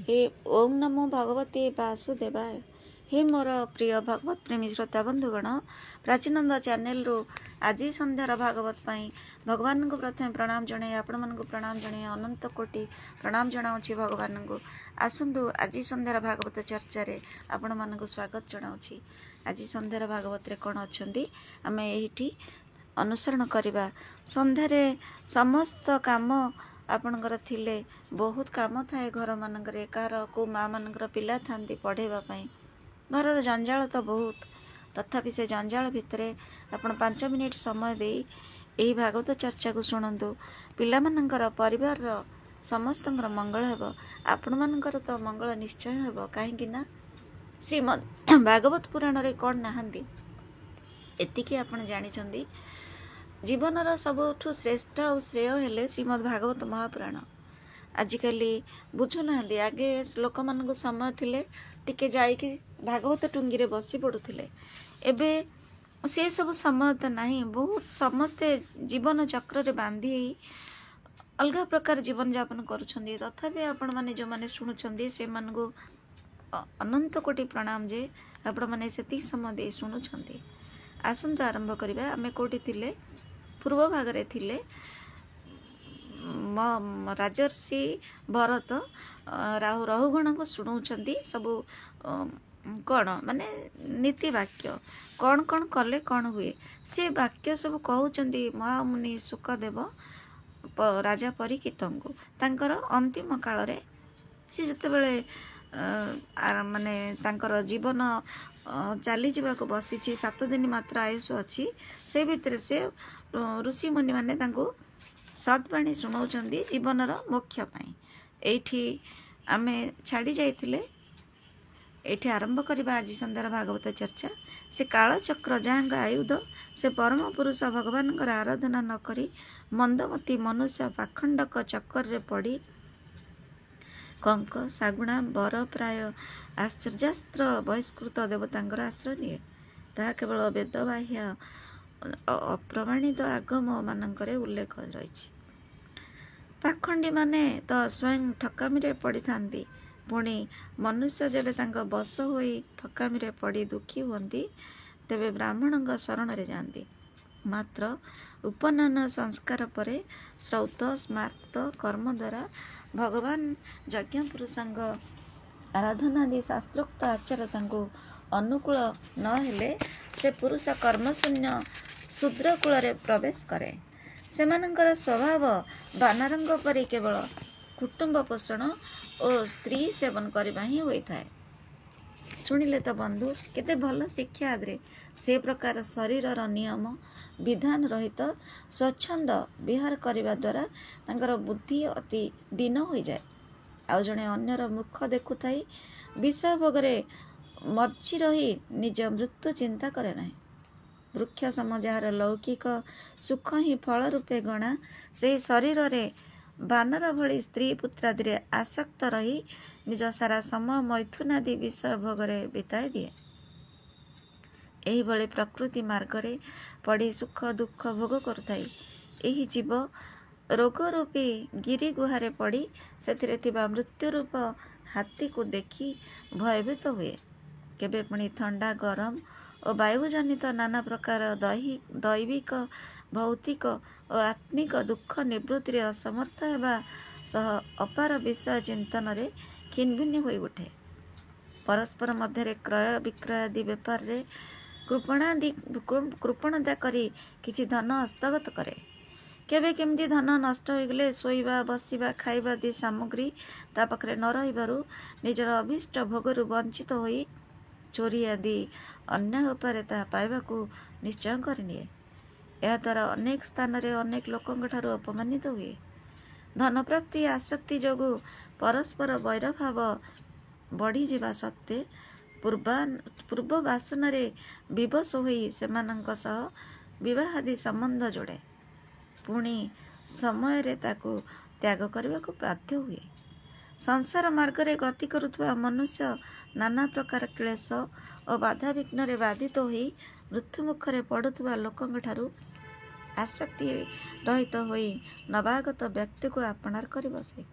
हे ओम नमो भगवते वासुदेवाय। हे मोर प्रिय भगवत प्रेमी श्रोता बंधुगण, प्राचीनंद चैनल रु आज संध्यार भागवत पाई भगवान को प्रथम प्रणाम जनाई आपण मानक प्रणाम जनाई अनंत कोटि प्रणाम जनाऊँगी भगवान को। आसंतु आज संध्यार भागवत चर्चा रे आपण मानक स्वागत जनाऊँगी। आज संध्यार भागवत रे कौन अच्छी आम ये अनुसरण करवा। संध्यारे समस्त काम आपणकर थिले बहुत काम थाए घर मानकरे कार को माँ मानकर पिला थांती पढ़ेवाई घर जंजाल तो बहुत, तथापि से जंजाल भितर आपण 5 मिनिट समय दे यही भागवत चर्चा को शुणु। पिला मानकर परिवार समस्त मंगल हेब, आपण मानकर तो मंगल निश्चय हेब। कहीं श्रीमद भागवत पुराण रे कौन नहांती एतिकी आपण जानिछंदी। जीवनर सबुठु श्रेष्ठ और श्रेय हेले श्रीमद भागवत महापुराण। आजिकल बुझुना आगे लोक मान समय थिले टिके जाइकी भागवत टुंगी रे बसी पड़ुथिले, एबे से सब समय तो नहीं। बहुत समस्ते जीवन चक्र रे बांधी अलग प्रकार जीवन यापन करुछंदी। तथापि आपण माने जो माने शुणुछंदी से मान को अनंत कोटि प्रणाम जे आपण माने सेती समय दे शुणुछंदी। आसंतु आरंभ करिबा। आमे कोटि थिले पूर्व भागरे थिले राजर्षि भरत रहुगण को शुणाउछंदी सबु कौन माने नीति वाक्य कौन कौन कले कौन हुए से वाक्य सब कहउछंदी। महामुनि सुखदेव राजा परीक्षितंकु तांकर अंतिम काल रे से जते बेले माने तांकर जीवन चली जावाक बसी 7 दिन मात्र आयुष अच्छी से भितर से ऋषि मुनि माने तांको सद्वाणी शुणाउछंदी जीवनर मोक्ष पाई। एठी आमे छाड़ी जाइथिले, एठी आरंभ करिबा आज संध्यार भागवत चर्चा। से काल चक्र जांग आयुध से परम पुरुष भगवान आराधना न करी मंदमती मनुष्य पाखंडक चक्कर रे पड़ी कंक सागुणा बर प्राय आश्चर्यास्त्र बहिष्कृत देवतांकर आश्रय निये। ताहा केवल वेदबाह्य अप्रमाणित आगम मानकरे उल्लेख रही। पाखंडी माने तो स्वयं ठकामी रे पड़ी थांती, पुणी मनुष्य जेबे तांका बस होई ठकामी रे पड़ी दुखी होंती तेबे ब्राह्मण शरण रे जाती। मात्र उपनयन संस्कार परे श्रौत स्मार्त कर्म द्वारा भगवान यज्ञ पुरुषांग आराधनादि शास्त्रोक्त आचार तांको अनुकूल न हेले से पुरुष कर्मशून्य शूद्र कूल रे प्रवेश करे। सेमानंकर स्वभाव बानरंग परि केवल कुटुंब पोषण और स्त्री सेवन करबा ही होई थाए। सुनिले तो बंधु केते भल शिक्षा आदरे से प्रकार शरीरर नियम विधान रहित स्वच्छंद विहार करबा द्वारा तांकर बुद्धि अति दीन होई जाए। आउ जणे अन्यर मुख देखुथाई विषय भोगरे मर्जी रही निज मृत्यु चिंता करे नाही। वृक्ष सम जार लौकिक सुख ही फल रूपे गणा से शरीर रे बानर भली स्त्री पुत्रादि आसक्त रही निज सारा समय मैथुनादि विषय भोगरे बिताई दिए। एही भली प्रकृति मार्गरे पड़ी सुख दुख भोग करुथाई एही जीव रोग रूपी गिरी गुहारे पड़ी सेथिरे थिबा मृत्यु रूप हाथी को देखी भयभीत हुए। केबे पुणी ठंडा गरम और वायुजनित नाना प्रकार दैविक भौतिक और आत्मिक दुख निवृत्ति रे असमर्थ हेबा सह अपार विषय चिंतन रे खिनभिन्न होई उठे। परस्पर मध्य क्रय विक्रय आदि व्यापार रे कृपणता करी किछि धन हस्तगत करे। केबे केमती धन नष्ट हो गले शोइबा बसिबा खाइबा आदि सामग्री ता पाखरे न रहिबारु निजर अभिष्ट भोगरु वंचित होई चोरी आदि अन्याय उपाय ताहा पाइबाकू निश्चय करनिए। यह द्वारा अनेक स्थान रे अनेक लोकंक ठारू अपमानित हुए। धन प्राप्ति आसक्ति जोगु परस्पर वैर भाव बढ़ी जिबा सत्वे पूर्व वासना रे विवश होई सेमानंक सह विवाह आदि संबंध जोड़े। पुणी समय रे ताकू त्याग करबाकू बाध्य हुए। संसार मार्ग रे गति करुवा मनुष्य नाना प्रकार क्लेश और बाधा विघ्न रे बाधित होई मृत्यु मुखरे पड़ुवा लोकंक ठारू आसक्ति रहित होई नवागत व्यक्ति को आपणार करि बसे।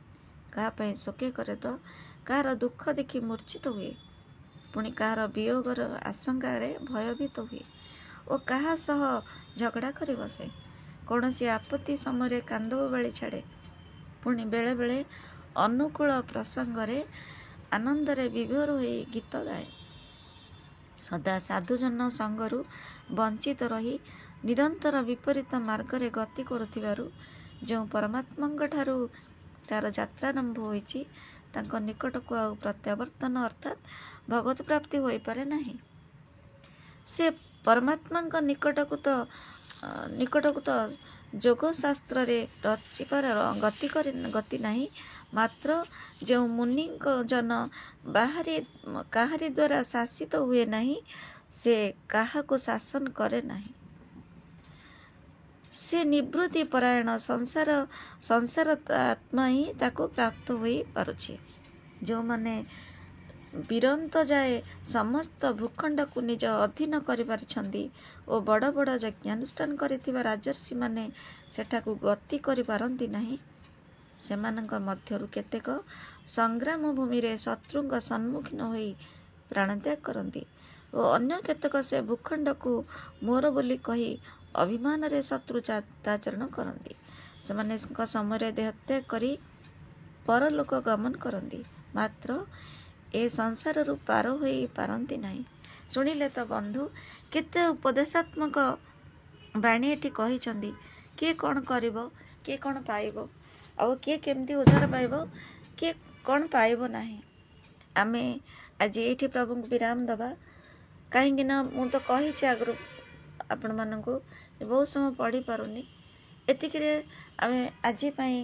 କାହା ଶୋକେ କରେ ତ କାହାର ଦୁଃଖ ଦେଖି ମୂର୍ଚ୍ଛିତ ହୁଏ, ପୁଣି କାହାର ବିୟୋଗର ଆଶଙ୍କାରେ ଭୟଭୀତ ହୁଏ ଓ କାହା ସହ ଝଗଡ଼ା କରି ବସେ। କୌଣସି ଆପତ୍ତି ସମୟରେ କାନ୍ଦ ବୋବାଳି ଛାଡ଼େ, ପୁଣି ବେଳେବେଳେ ଅନୁକୂଳ ପ୍ରସଙ୍ଗରେ ଆନନ୍ଦରେ ବିଭୋର ହୋଇ ଗୀତ ଗାଏ। ସଦା ସାଧୁଜନ ସଙ୍ଗରୁ ବଞ୍ଚିତ ରହି ନିରନ୍ତର ବିପରୀତ ମାର୍ଗରେ ଗତି କରୁଥିବାରୁ ଯେଉଁ ପରମାତ୍ମାଙ୍କଠାରୁ ତାର ଯାତ୍ରାରମ୍ଭ ହୋଇଛି ତାଙ୍କ ନିକଟକୁ ଆଉ ପ୍ରତ୍ୟାବର୍ତ୍ତନ ଅର୍ଥାତ୍ ଭଗବତ ପ୍ରାପ୍ତି ହୋଇପାରେ ନାହିଁ। ସେ ପରମାତ୍ମାଙ୍କ ନିକଟକୁ ତ ଯୋଗଶାସ୍ତ୍ରରେ ରଚିବାର ଗତି ନାହିଁ। ମାତ୍ର ଯେଉଁ ମୁନିଙ୍କ ଜନ କାହାରି ଦ୍ୱାରା ଶାସିତ ହୁଏ ନାହିଁ, ସେ କାହାକୁ ଶାସନ କରେ ନାହିଁ। ସେ ନିବୃତ୍ତି ପରାୟଣ ସଂସାର ଆତ୍ମା ହିଁ ତାକୁ ପ୍ରାପ୍ତ ହୋଇପାରୁଛି। ଯେଉଁମାନେ ବିରନ୍ତ ଯାଏ ସମସ୍ତ ଭୂଖଣ୍ଡକୁ ନିଜ ଅଧୀନ କରିପାରିଛନ୍ତି ଓ ବଡ଼ ବଡ଼ ଯଜ୍ଞାନୁଷ୍ଠାନ କରିଥିବା ରାଜର୍ଷିମାନେ ସେଠାକୁ ଗତି କରିପାରନ୍ତି ନାହିଁ, ସେମାନଙ୍କ ମଧ୍ୟରୁ କେତେକ ସଂଗ୍ରାମ ଭୂମିରେ ଶତ୍ରୁଙ୍କ ସମ୍ମୁଖୀନ ହୋଇ ପ୍ରାଣତ୍ୟାଗ କରନ୍ତି ଓ ଅନ୍ୟ କେତେକ ସେ ଭୂଖଣ୍ଡକୁ ମୋର ବୋଲି କହି ଅଭିମାନରେ ଶତ୍ରୁତାଚରଣ କରନ୍ତି। ସେମାନଙ୍କ ସମୟରେ ଦେହତ୍ୟାଗ କରି ପରଲୋକ ଗମନ କରନ୍ତି, ମାତ୍ର ଏ ସଂସାରରୁ ପାର ହୋଇ ପାରନ୍ତି ନାହିଁ। ଶୁଣିଲେ ତ ବନ୍ଧୁ, କେତେ ଉପଦେଶାତ୍ମକ ବାଣୀ ଏଠି କହିଛନ୍ତି। କିଏ କ'ଣ କରିବ, କିଏ କ'ଣ ପାଇବ, ଆଉ କିଏ କେମିତି ଉଦ୍ଧାର ପାଇବ, କିଏ କ'ଣ ପାଇବ ନାହିଁ। ଆମେ ଆଜି ଏଇଠି ପ୍ରଭୁଙ୍କୁ ବିରାମ ଦେବା। କାହିଁକି ନା ମୁଁ ତ କହିଛି ଆଗରୁ ଆପଣମାନଙ୍କୁ, ବହୁତ ସମୟ ପଢ଼ିପାରୁନି। ଏତିକିରେ ଆମେ ଆଜି ପାଇଁ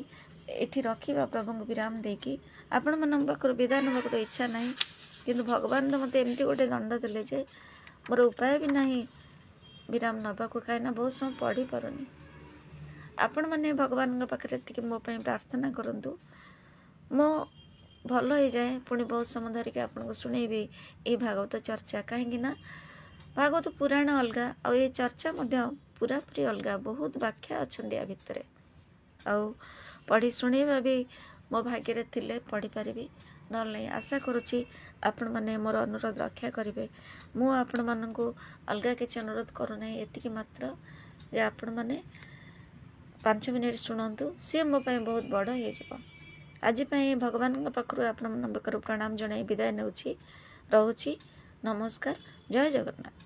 ଏଠି ରଖିବା ପ୍ରଭୁଙ୍କୁ ବିରାମ ଦେଇକି। ଆପଣମାନଙ୍କ ପାଖରୁ ବିଦାୟ ନେବାକୁ ତ ଇଚ୍ଛା ନାହିଁ, କିନ୍ତୁ ଭଗବାନ ତ ମୋତେ ଏମିତି ଗୋଟେ ଦଣ୍ଡ ଦେଲେ ଯେ ମୋର ଉପାୟ ବି ନାହିଁ ବିରାମ ନେବାକୁ, କାହିଁକିନା ବହୁତ ସମୟ ପଢ଼ିପାରୁନି। ଆପଣମାନେ ଭଗବାନଙ୍କ ପାଖରେ ଏତିକି ମୋ ପାଇଁ ପ୍ରାର୍ଥନା କରନ୍ତୁ, ମୁଁ ଭଲ ହେଇଯାଏ, ପୁଣି ବହୁତ ସମୟ ଧରିକି ଆପଣଙ୍କୁ ଶୁଣେଇବି ଏଇ ଭାଗବତ ଚର୍ଚ୍ଚା। କାହିଁକି ନା ଭାଗବତ ପୁରାଣ ଅଲଗା ଆଉ ଏଇ ଚର୍ଚ୍ଚା ମଧ୍ୟ ପୁରାପୁରି ଅଲଗା। ବହୁତ ବ୍ୟାଖ୍ୟା ଅଛନ୍ତି ୟା ଭିତରେ, ଆଉ ପଢ଼ି ଶୁଣେଇବା ବି ମୋ ଭାଗ୍ୟରେ ଥିଲେ ପଢ଼ିପାରିବି, ନହେଲେ ନାହିଁ। ଆଶା କରୁଛି ଆପଣମାନେ ମୋର ଅନୁରୋଧ ରକ୍ଷା କରିବେ। ମୁଁ ଆପଣମାନଙ୍କୁ ଅଲଗା କିଛି ଅନୁରୋଧ କରୁନାହିଁ, ଏତିକି ମାତ୍ର ଯେ ଆପଣମାନେ 5 ମିନିଟ୍ ଶୁଣନ୍ତୁ, ସିଏ ମୋ ପାଇଁ ବହୁତ ବଡ଼ ହେଇଯିବ। ଆଜି ପାଇଁ ଭଗବାନଙ୍କ ପାଖରୁ ଆପଣମାନଙ୍କ ପାଖରୁ ପ୍ରଣାମ ଜଣାଇ ବିଦାୟ ନେଉଛି। ରହୁଛି। ନମସ୍କାର। ଜୟ ଜଗନ୍ନାଥ।